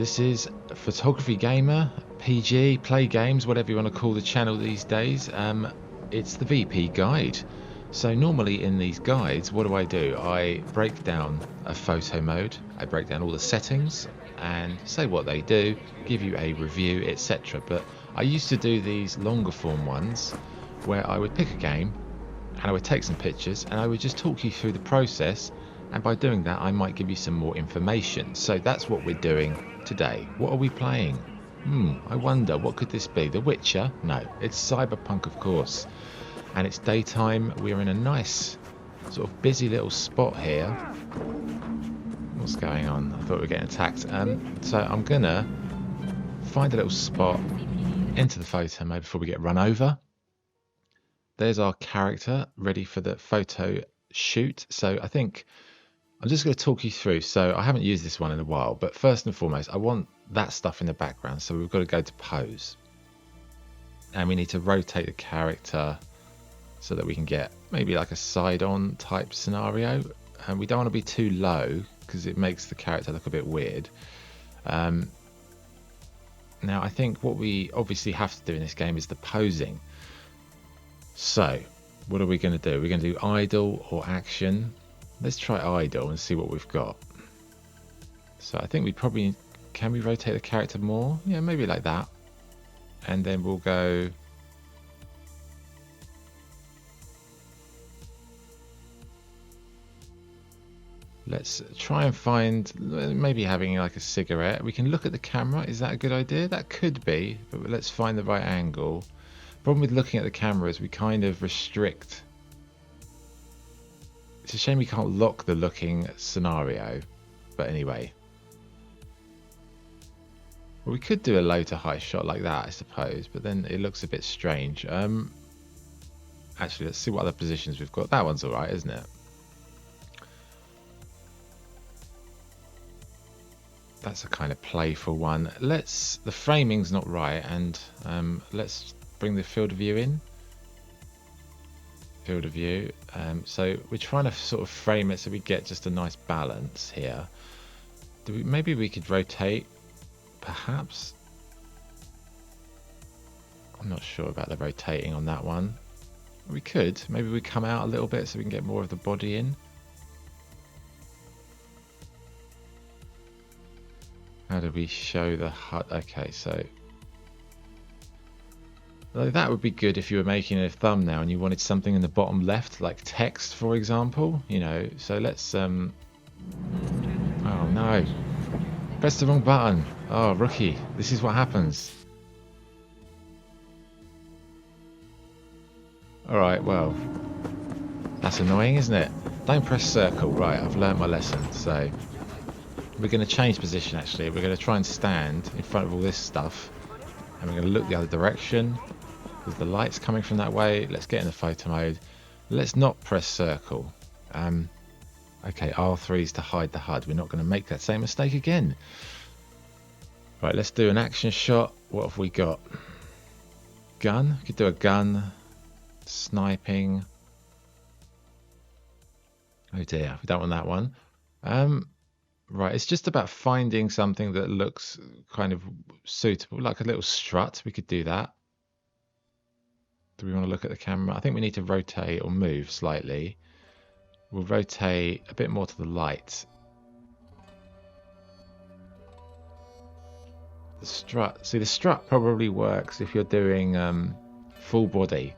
This is Photography Gamer, PG, Play Games, whatever you want to call the channel these days. It's the VP guide. So normally in these guides, what do? I break down a photo mode, I break down all the settings and say what they do, give you a review, etc. But I used to do these longer form ones where I would pick a game and I would take some pictures and I would just talk you through the process, and by doing that I might give you some more information. So that's what we're doing today. What are we playing? I wonder, what could this be? The Witcher? No, it's Cyberpunk, of course. And it's daytime. We're in a nice sort of busy little spot here. What's going on? I thought we were getting attacked. So I'm gonna find a little spot, enter the photo mode before we get run over. There's our character ready for the photo shoot. So I think I'm just going to talk you through. So I haven't used this one in a while, but first and foremost, I want that stuff in the background. So we've got to go to pose. And we need to rotate the character so that we can get maybe like a side-on type scenario. And we don't want to be too low because it makes the character look a bit weird. Now I think what we obviously have to do in this game is the posing. So what are we going to do? We're going to do idle or action. Let's try idle and see what we've got. So I think we probably... Can we rotate the character more? Yeah, maybe like that. And then we'll go... Let's try and find... Maybe having like a cigarette. We can look at the camera. Is that a good idea? That could be. But let's find the right angle. Problem with looking at the camera is we kind of restrict... It's a shame we can't lock the looking scenario, but anyway. Well, we could do a low to high shot like that, I suppose, but then it looks a bit strange. Actually, let's see what other positions we've got. That one's alright, isn't it? That's a kind of playful one. The framing's not right, and let's bring the field of view in. Field of view. So we're trying to sort of frame it so we get just a nice balance here. Maybe we could rotate, perhaps. I'm not sure about the rotating on that one. We could. Maybe we come out a little bit so we can get more of the body in. How do we show the HUD? Okay, so that would be good if you were making a thumbnail and you wanted something in the bottom left, like text, for example. You know, so let's oh no, press the wrong button. Oh, rookie, this is what happens. Alright, well, that's annoying, isn't it? Don't press circle. Right, I've learned my lesson. So we're going to change position. Actually, we're going to try and stand in front of all this stuff, and we're going to look the other direction. The light's coming from that way. Let's get in the photo mode. Let's not press circle. Okay, R3 is to hide the HUD. We're not going to make that same mistake again. Right, let's do an action shot. What have we got? Gun. We could do a gun. Sniping. Oh dear, we don't want that one. Right, it's just about finding something that looks kind of suitable, like a little strut. We could do that. Do we want to look at the camera? I think we need to rotate or move slightly. We'll rotate a bit more to the light. The strut. See, the strut probably works if you're doing full body.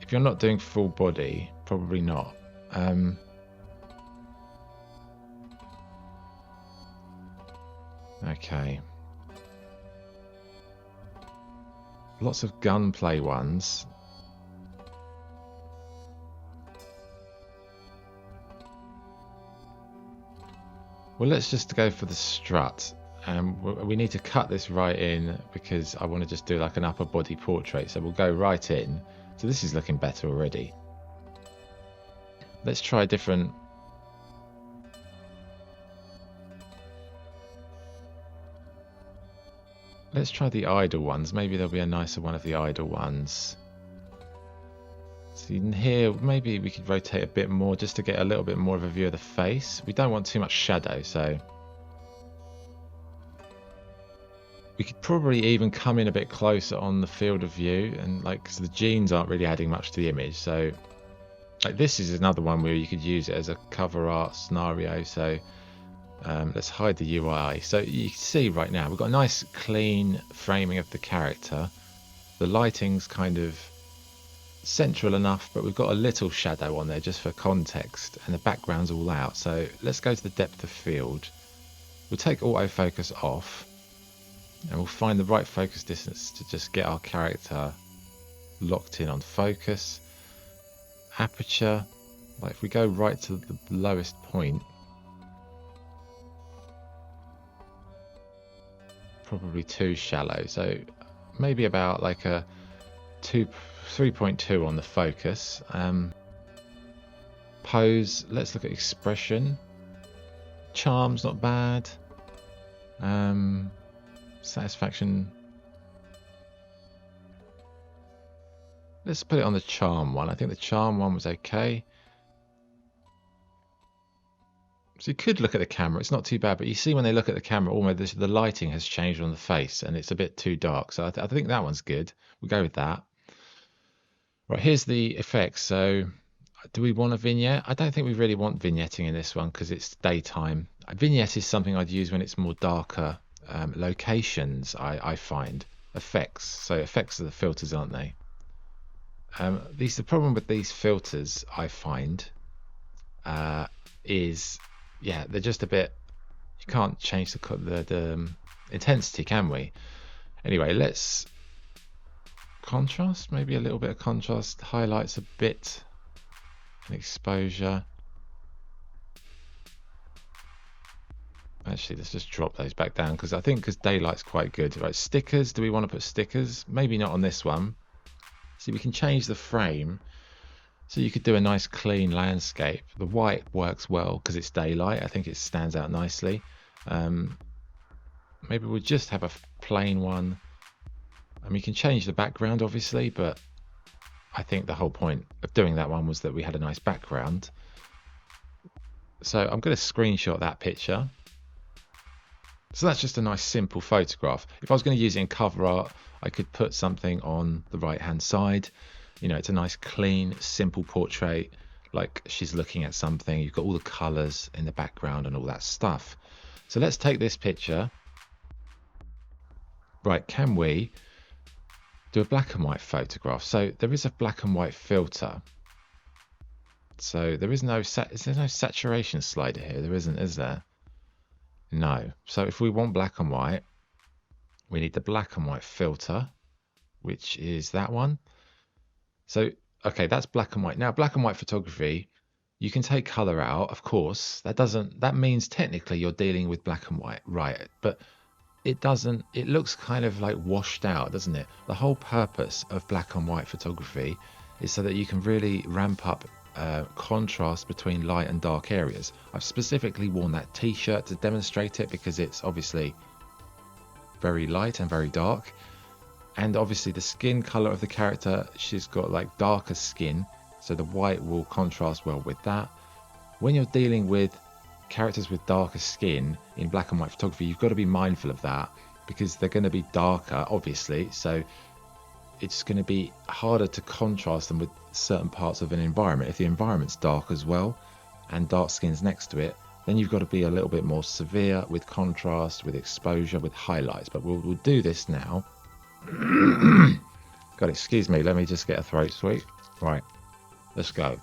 If you're not doing full body, probably not. Okay. Lots of gunplay ones. Well, let's just go for the strut. We need to cut this right in because I want to just do like an upper body portrait. So we'll go right in. So this is looking better already. Let's try different... Let's try the idle ones. Maybe there'll be a nicer one of the idle ones. So in here, maybe we could rotate a bit more just to get a little bit more of a view of the face. We don't want too much shadow, so We could probably even come in a bit closer on the field of view, and like, 'cause the genes aren't really adding much to the image. So like this is another one where you could use it as a cover art scenario. So let's hide the UI. So you can see right now we've got a nice clean framing of the character. The lighting's kind of central enough, but we've got a little shadow on there just for context, and the background's all out. So let's go to the depth of field. We'll take autofocus off, and we'll find the right focus distance to just get our character locked in on focus. Aperture, like if we go right to the lowest point, probably too shallow, so maybe about like a 3.2 on the focus. Pose, let's look at expression. Charm's not bad. Satisfaction, let's put it on the charm one. I think the charm one was okay. So you could look at the camera, it's not too bad, but you see when they look at the camera, almost the lighting has changed on the face and it's a bit too dark. So I think that one's good. We'll go with that. Right, here's the effects. So do we want a vignette? I don't think we really want vignetting in this one because it's daytime. A vignette is something I'd use when it's more darker locations, I find. Effects. So effects are the filters, aren't they? The problem with these filters, I find, is, yeah, they're just a bit, you can't change the intensity, can we? Anyway, let's contrast, maybe a little bit of contrast, highlights a bit, and exposure. Actually, let's just drop those back down because I think because daylight's quite good. Right, stickers, do we want to put stickers? Maybe not on this one. See, we can change the frame. So you could do a nice clean landscape. The white works well because it's daylight. I think it stands out nicely. Maybe we'll just have a plain one. I mean, you can change the background obviously, but I think the whole point of doing that one was that we had a nice background. So I'm going to screenshot that picture. So that's just a nice simple photograph. If I was going to use it in cover art, I could put something on the right hand side. You know, it's a nice clean simple portrait, like she's looking at something. You've got all the colors in the background and all that stuff. So let's take this picture. Right, can we do a black and white photograph? So there is a black and white filter. So there is no saturation slider here. There isn't, is there? No. So if we want black and white, we need the black and white filter, which is that one. So, okay, that's black and white. Now, black and white photography, you can take color out, of course. That means technically you're dealing with black and white, right? But it looks kind of like washed out, doesn't it? The whole purpose of black and white photography is so that you can really ramp up contrast between light and dark areas. I've specifically worn that t-shirt to demonstrate it because it's obviously very light and very dark. And obviously the skin color of the character, she's got like darker skin, so the white will contrast well with that. When you're dealing with characters with darker skin in black and white photography, you've got to be mindful of that because they're going to be darker, obviously, so it's going to be harder to contrast them with certain parts of an environment. If the environment's dark as well and dark skin's next to it, then you've got to be a little bit more severe with contrast, with exposure, with highlights. But we'll do this now. God, excuse me, let me just get a throat sweet. Right, let's go.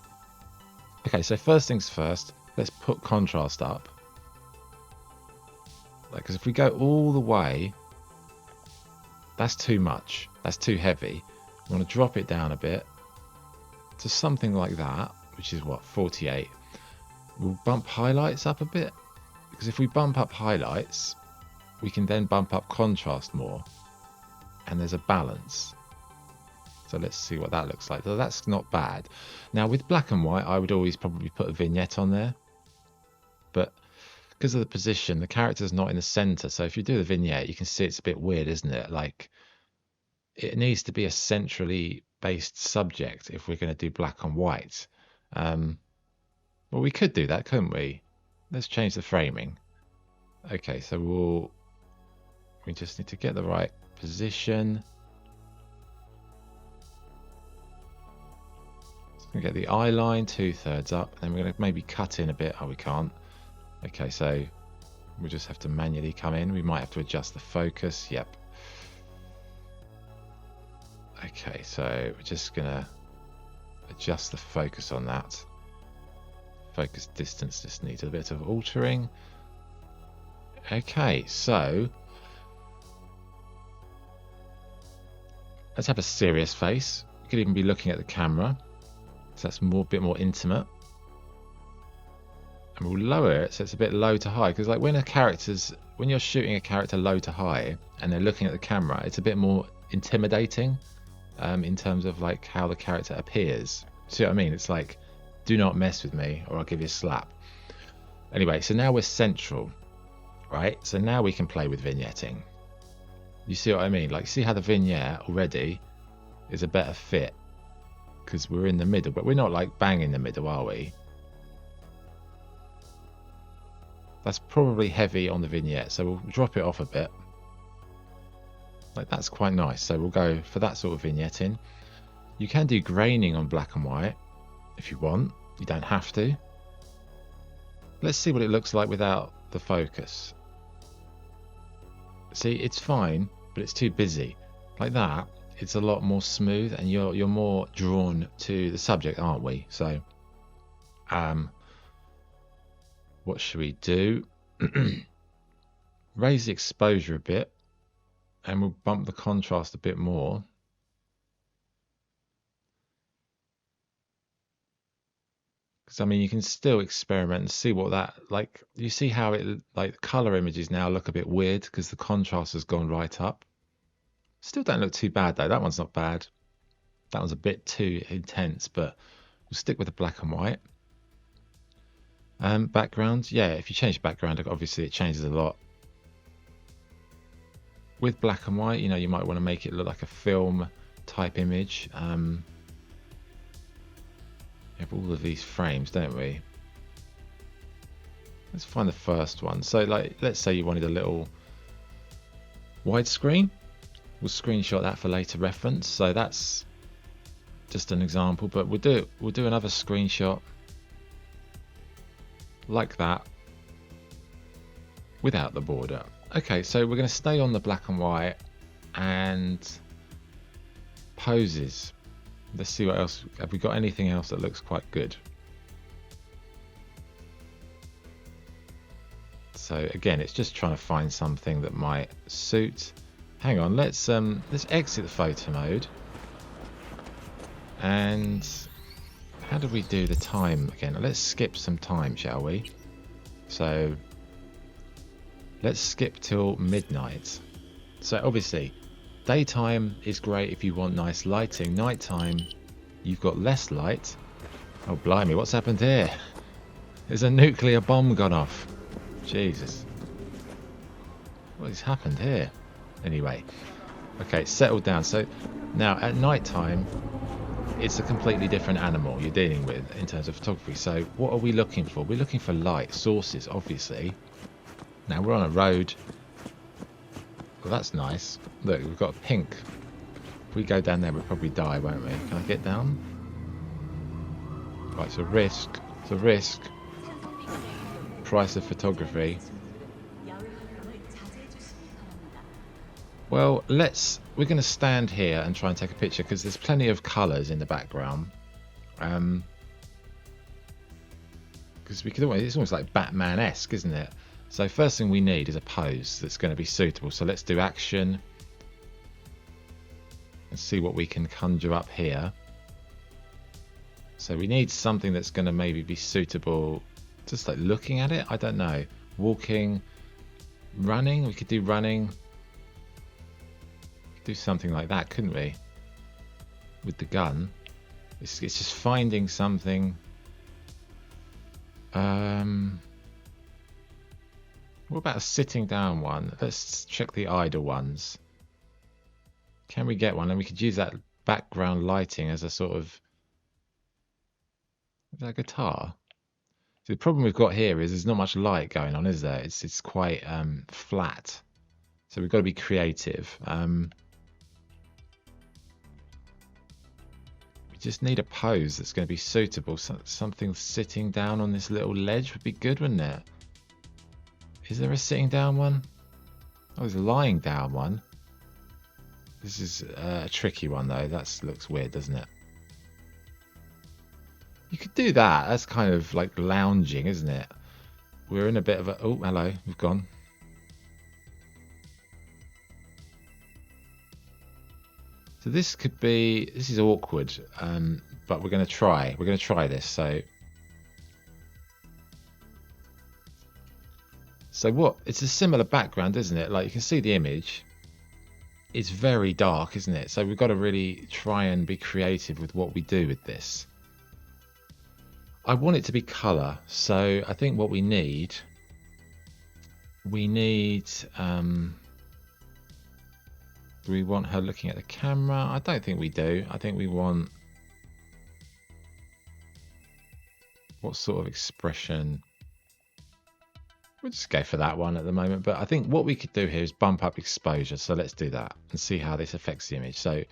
Okay, so first things first, let's put contrast up. Like, because if we go all the way, that's too much. That's too heavy. We want to drop it down a bit to something like that, which is what, 48. We'll bump highlights up a bit, because if we bump up highlights, we can then bump up contrast more, and there's a balance. So let's see what that looks like. So that's not bad. Now with black and white, I would always probably put a vignette on there, but because of the position, the character's not in the center. So if you do the vignette, you can see it's a bit weird, isn't it? Like, it needs to be a centrally based subject if we're going to do black and white. Well, we could do that, couldn't we? Let's change the framing. Okay, so we'll We just need to get the right position. So we get the eye line 2/3 up, and then we're going to maybe cut in a bit. Oh, we can't. Okay, so we'll just have to manually come in. We might have to adjust the focus. Yep. Okay, so we're just going to adjust the focus on that. Focus distance just needs a bit of altering. Okay, so let's have a serious face. You could even be looking at the camera, so that's a bit more intimate. And we'll lower it so it's a bit low to high, because like when you're shooting a character low to high and they're looking at the camera, it's a bit more intimidating in terms of like how the character appears. See what I mean? It's like, do not mess with me or I'll give you a slap. Anyway, so now we're central, right? So now we can play with vignetting. You see what I mean? Like, see how the vignette already is a better fit because we're in the middle, but we're not like bang in the middle, are we? That's probably heavy on the vignette, so we'll drop it off a bit. Like, that's quite nice, so we'll go for that sort of vignetting. You can do graining on black and white if you want. You don't have to. Let's see what it looks like without the focus. See, it's fine, but it's too busy. Like that, it's a lot more smooth, and you're more drawn to the subject, aren't we? So, what should we do? Raise the exposure a bit, and we'll bump the contrast a bit more. Because I mean, you can still experiment and see what that, like, you see how it, like, color images now look a bit weird because the contrast has gone right up. Still don't look too bad though. That one's not bad. That one's a bit too intense, but we'll stick with the black and white. Background, yeah, if you change background, obviously it changes a lot. With black and white, you know, you might want to make it look like a film type image. We have all of these frames, don't we? Let's find the first one. So, like, let's say you wanted a little widescreen. We'll screenshot that for later reference. So that's just an example, but we'll do another screenshot like that without the border. Okay, so we're going to stay on the black and white and poses. Let's see what else. Have we got anything else that looks quite good? So again, it's just trying to find something that might suit. Hang on, let's exit the photo mode. And how do we do the time again? Let's skip some time, shall we? So let's skip till midnight. So obviously, daytime is great if you want nice lighting. Nighttime, you've got less light. Oh blimey, what's happened here? There's a nuclear bomb gone off. Jesus. What has happened here? Anyway, okay, settled down. So now at nighttime, it's a completely different animal you're dealing with in terms of photography. So what are we looking for? We're looking for light sources, obviously. Now we're on a road. Well, that's nice. Look, we've got pink. If we go down there, we'll probably die, won't we? Can I get down? Right, it's a risk. It's a risk. Price of photography. Well, we're going to stand here and try and take a picture because there's plenty of colours in the background. Because it's almost like Batman-esque, isn't it? So first thing we need is a pose that's going to be suitable. So let's do action. Let's see what we can conjure up here. So we need something that's going to maybe be suitable. Just like looking at it, I don't know. Walking, running, we could do running. We could do something like that, couldn't we? With the gun. It's just finding something. What about a sitting down one? Let's check the idle ones. Can we get one? And we could use that background lighting as a sort of... Is that a guitar? So the problem we've got here is there's not much light going on, is there? It's quite flat. So we've got to be creative. We just need a pose that's going to be suitable. Something sitting down on this little ledge would be good, wouldn't it? Is there a sitting down one? Oh, there's a lying down one. This is a tricky one though. That looks weird, doesn't it? You could do that. That's kind of like lounging, isn't it? We're in a bit of a... Oh, hello. We've gone. So this could be... This is awkward, but we're going to try. We're going to try this. So what? It's a similar background, isn't it? Like you can see the image. It's very dark, isn't it? So we've got to really try and be creative with what we do with this. I want it to be colour. So I think what we need... do we want her looking at the camera? I don't think we do. I think we want... What sort of expression? We'll just go for that one at the moment. But I think what we could do here is bump up exposure. So let's do that and see how this affects the image. So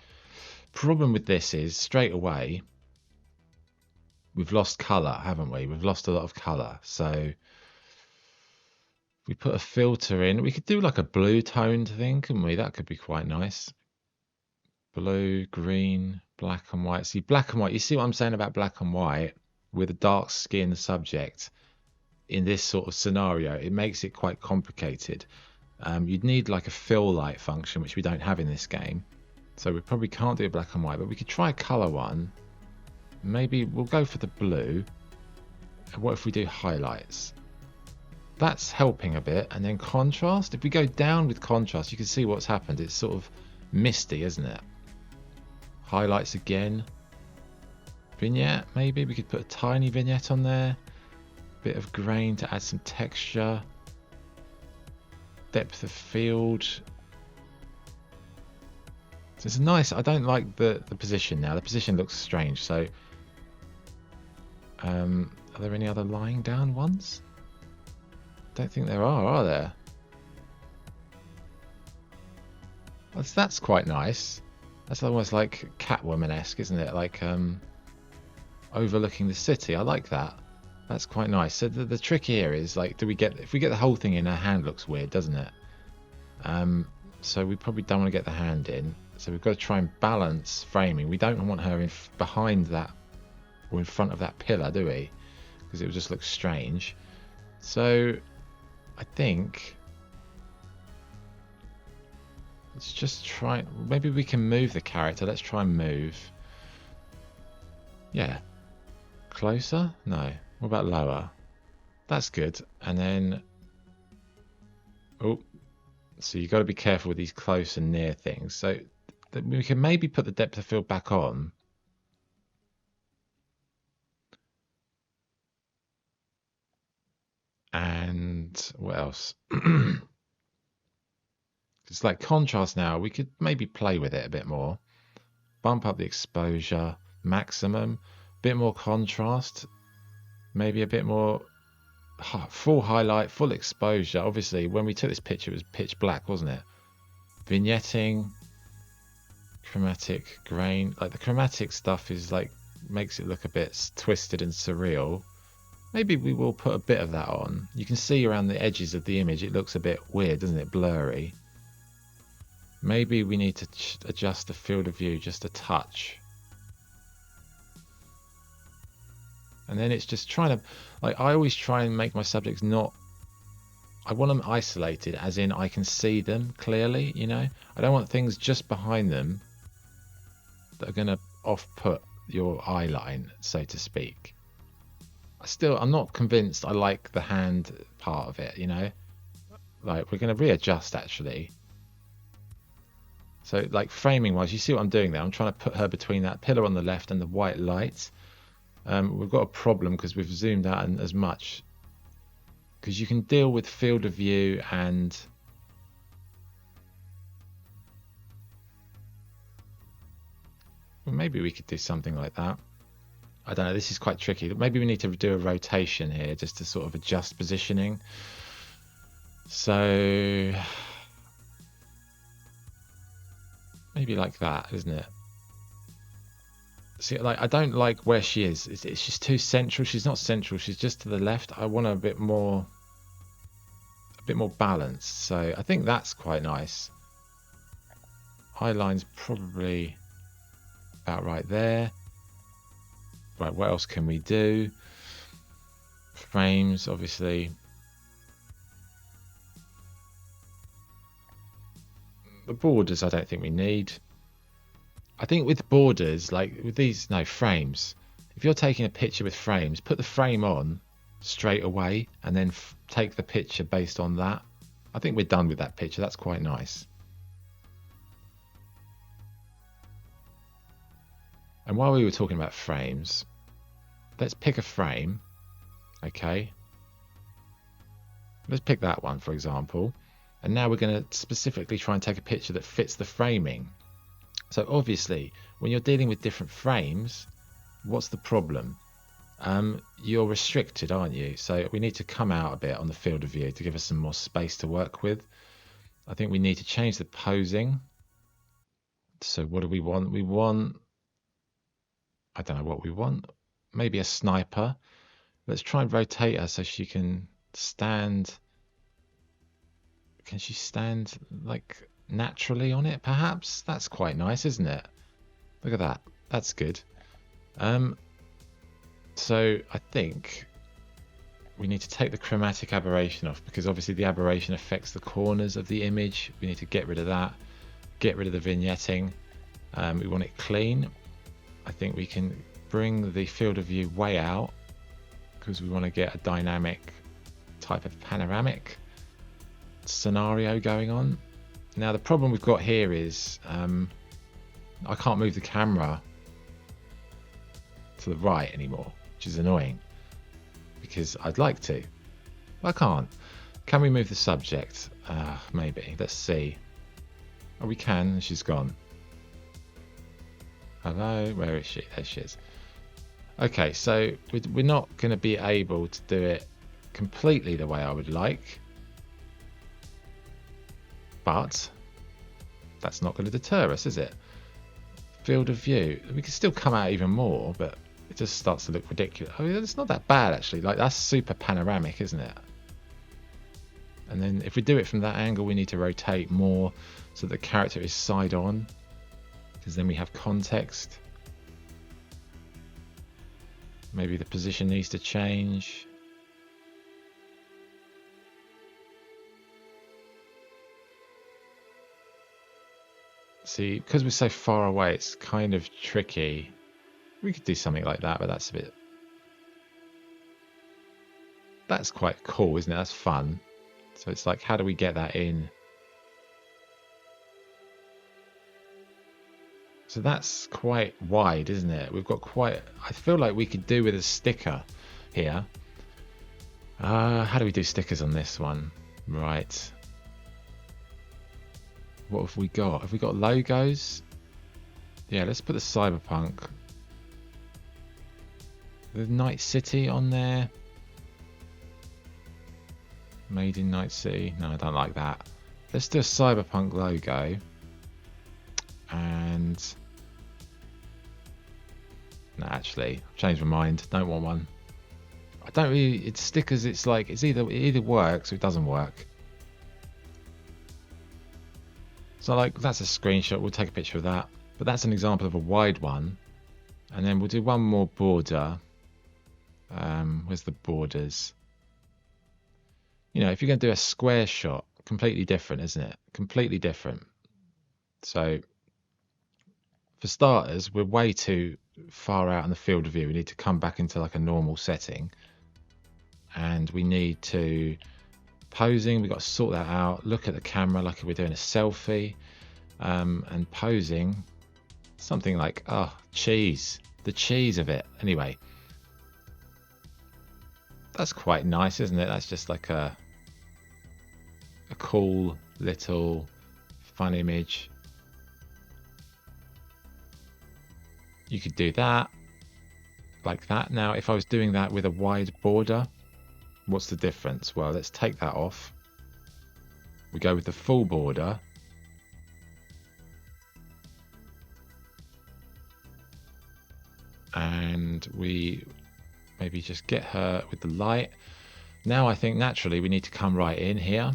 problem with this is straight away, we've lost colour, haven't we? We've lost a lot of colour. So we put a filter in. We could do like a blue toned thing, couldn't we? That could be quite nice. Blue, green, black and white. See, black and white. You see what I'm saying about black and white with a dark skinned subject in this sort of scenario? It makes it quite complicated. You'd need like a fill light function, which we don't have in this game. So we probably can't do a black and white, but we could try a colour one. Maybe we'll go for the blue. And what if we do highlights? That's helping a bit. And then contrast. If we go down with contrast, you can see what's happened. It's sort of misty, isn't it? Highlights again. Vignette, maybe. We could put a tiny vignette on there. Bit of grain to add some texture. Depth of field. So it's a nice... I don't like the position now. The position looks strange. So, are there any other lying down ones? Don't think there are there? That's quite nice. That's almost like Catwoman-esque, isn't it? Like overlooking the city. I like that. That's quite nice. So the trick here is like, if we get the whole thing in, her hand looks weird, doesn't it? So we probably don't want to get the hand in. So we've got to try and balance framing. We don't want her behind that or in front of that pillar, do we? Because it would just look strange. So I think let's just try. Maybe we can move the character. Let's try and move. Yeah. Closer? No. What about lower? That's good. And then... Oh. So you've got to be careful with these close and near things. So we can maybe put the depth of field back on. And what else? It's like contrast now. We could maybe play with it a bit more. Bump up the exposure. Maximum. Bit more contrast. Maybe a bit more full highlight, full exposure. Obviously, when we took this picture, it was pitch black, wasn't it? Vignetting. Chromatic grain. Like the chromatic stuff is like, makes it look a bit twisted and surreal. Maybe we will put a bit of that on. You can see around the edges of the image, it looks a bit weird, doesn't it? Blurry. Maybe we need to adjust the field of view just a touch. And then it's just trying to, like, I always try and make my subjects not, I want them isolated, as in I can see them clearly, you know? I don't want things just behind them that are going to off-put your eye line, so to speak. I'm not convinced I like the hand part of it, you know? Like, we're going to readjust, actually. So, like, framing-wise, you see what I'm doing there? I'm trying to put her between that pillar on the left and the white light. We've got a problem because we've zoomed out as much. Because you can deal with field of view and... Well, maybe we could do something like that. I don't know, this is quite tricky. Maybe we need to do a rotation here just to sort of adjust positioning. So... Maybe like that, isn't it? See, like, I don't like where she is. It's just too central. She's not central. She's just to the left. I want a bit more balanced. So I think that's quite nice. Eye line's probably about right there. Right, what else can we do? Frames, obviously. The borders, I don't think we need. I think with borders, like with these, no, frames. If you're taking a picture with frames, put the frame on straight away and then take the picture based on that. I think we're done with that picture. That's quite nice. And while we were talking about frames, let's pick a frame. Okay. Let's pick that one, for example. And now we're going to specifically try and take a picture that fits the framing. So obviously, when you're dealing with different frames, what's the problem? You're restricted, aren't you? So we need to come out a bit on the field of view to give us some more space to work with. I think we need to change the posing. So what do we want? We want, I don't know what we want. Maybe a sniper. Let's try and rotate her so she can stand. Can she stand like naturally on it, perhaps? That's quite nice, isn't it? Look at that. That's good. So I think we need to take the chromatic aberration off, because obviously the aberration affects the corners of the image. We need to get rid of that. Get rid of the vignetting. We want it clean. I think we can bring the field of view way out, because we want to get a dynamic type of panoramic scenario going on. Now the problem we've got here is I can't move the camera to the right anymore, which is annoying, because I'd like to. I can't. Can we move the subject? Maybe. Let's see. Oh, we can. She's gone. Hello? Where is she? There she is. Okay, so we're not going to be able to do it completely the way I would like. But that's not going to deter us, is it? Field of view. We can still come out even more, but it just starts to look ridiculous. I mean, it's not that bad, actually. Like, that's super panoramic, isn't it? And then if we do it from that angle, we need to rotate more so the character is side on, because then we have context. Maybe the position needs to change. See, because we're so far away, it's kind of tricky. We could do something like that, but that's a bit... That's quite cool, isn't it? That's fun. So it's like, how do we get that in? So that's quite wide, isn't it? We've got quite... I feel like we could do with a sticker here. How do we do stickers on this one? Right. What have we got? Have we got logos? Yeah, let's put the Cyberpunk. The Night City on there. Made in Night City. No, I don't like that. Let's do a Cyberpunk logo. And... No, actually, I've changed my mind. Don't want one. I don't really... It's stickers, it's like... It either works or it doesn't work. So like, that's a screenshot. We'll take a picture of that. But that's an example of a wide one. And then we'll do one more border. Where's the borders? You know, if you're going to do a square shot, completely different, isn't it? Completely different. So, for starters, we're way too far out in the field of view. We need to come back into like a normal setting. And we need to... Posing, we've got to sort that out. Look at the camera like we're doing a selfie. And posing, something like, oh, cheese. The cheese of it. Anyway. That's quite nice, isn't it? That's just like a cool little fun image. You could do that like that. Now, if I was doing that with a wide border, what's the difference? Well, let's take that off. We go with the full border. and we maybe just get her with the light. Now I think naturally we need to come right in here.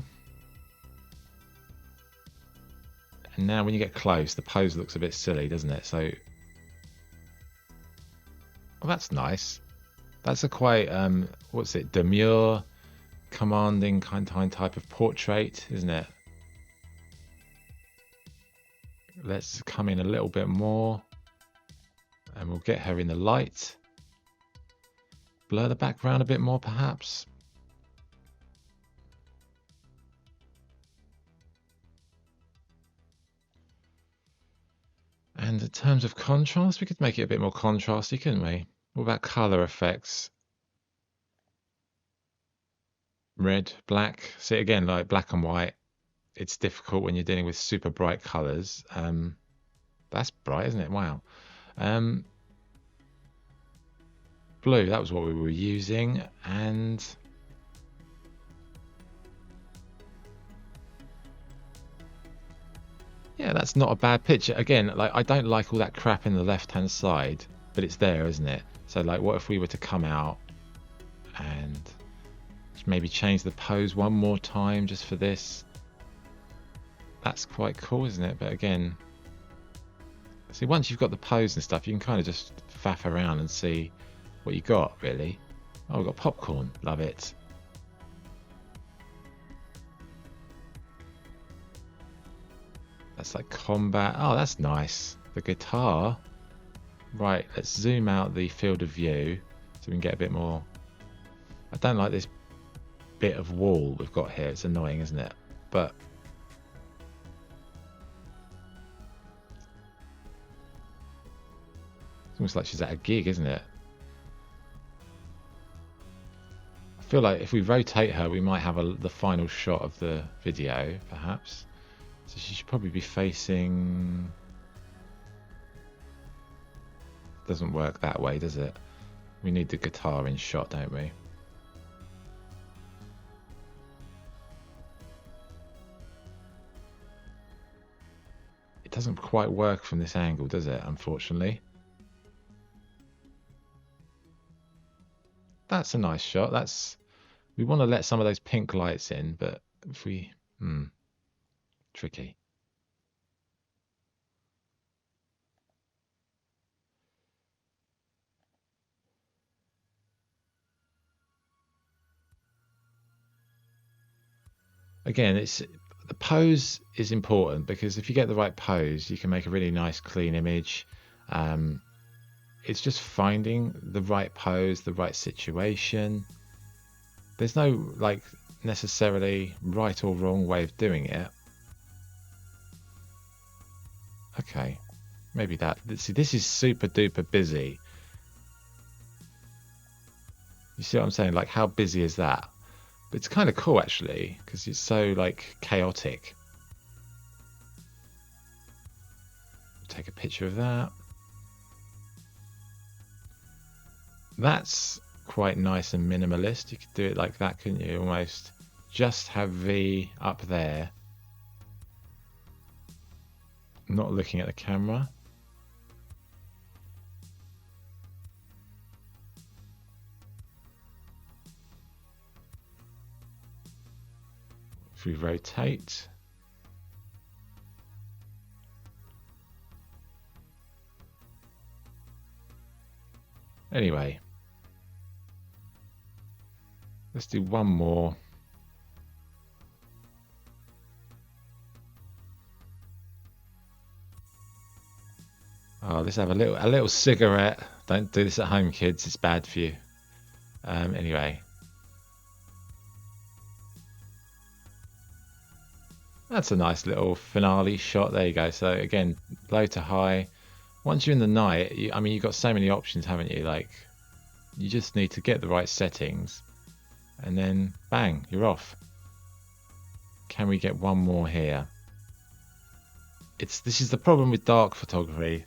And now when you get close, the pose looks a bit silly, doesn't it? So, well, that's nice. That's a quite, what's it, demure, commanding kind type of portrait, isn't it? Let's come in a little bit more. And we'll get her in the light. Blur the background a bit more, perhaps. And in terms of contrast, we could make it a bit more contrasty, couldn't we? What about color effects? Red, black. See, again, like black and white. It's difficult when you're dealing with super bright colors. That's bright, isn't it? Wow. Blue, that was what we were using. And yeah, that's not a bad picture. Again, like I don't like all that crap in the left-hand side, but it's there, isn't it? So like, what if we were to come out and maybe change the pose one more time just for this? That's quite cool, isn't it? But again, see, once you've got the pose and stuff, you can kind of just faff around and see what you got, really. Oh, we've got popcorn. Love it. That's like combat. Oh, that's nice. The guitar. Right, let's zoom out the field of view so we can get a bit more. I don't like this bit of wall we've got here. It's annoying, isn't it? But it's almost like she's at a gig, isn't it? I feel like if we rotate her, we might have the final shot of the video, perhaps. So she should probably be facing... Doesn't work that way, does it? We need the guitar in shot, don't we? It doesn't quite work from this angle, does it? Unfortunately. That's a nice shot. We want to let some of those pink lights in, but if we... tricky. Again, the pose is important because if you get the right pose, you can make a really nice, clean image. It's just finding the right pose, the right situation. There's no like necessarily right or wrong way of doing it. Okay, maybe that. See, this is super duper busy. You see what I'm saying? Like, how busy is that? But it's kind of cool actually because it's so like chaotic. Take a picture of that. That's quite nice and minimalist. You could do it like that, couldn't you? Almost just have V up there, not looking at the camera. If we rotate, anyway, let's do one more. Oh, let's have a little cigarette. Don't do this at home, kids. It's bad for you. Anyway, that's a nice little finale shot. There you go. So again, low to high. Once you're in the night, I mean, you've got so many options, haven't you? Like, you just need to get the right settings, and then bang, you're off. Can we get one more here? This is the problem with dark photography.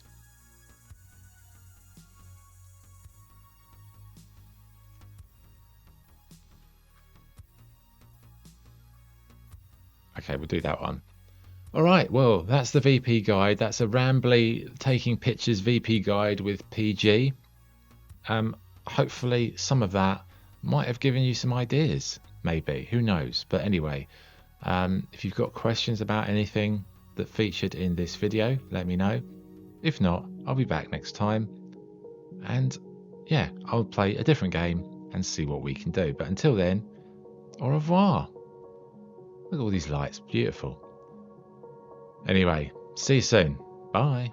Okay, we'll do that one. All right, well, that's the VP guide. That's a rambly taking pictures VP guide with PG. Hopefully some of that might have given you some ideas, maybe, who knows. But anyway, if you've got questions about anything that featured in this video, let me know. If not, I'll be back next time, and yeah, I'll play a different game and see what we can do. But until then, au revoir. Look at all these lights, beautiful. Anyway, see you soon. Bye.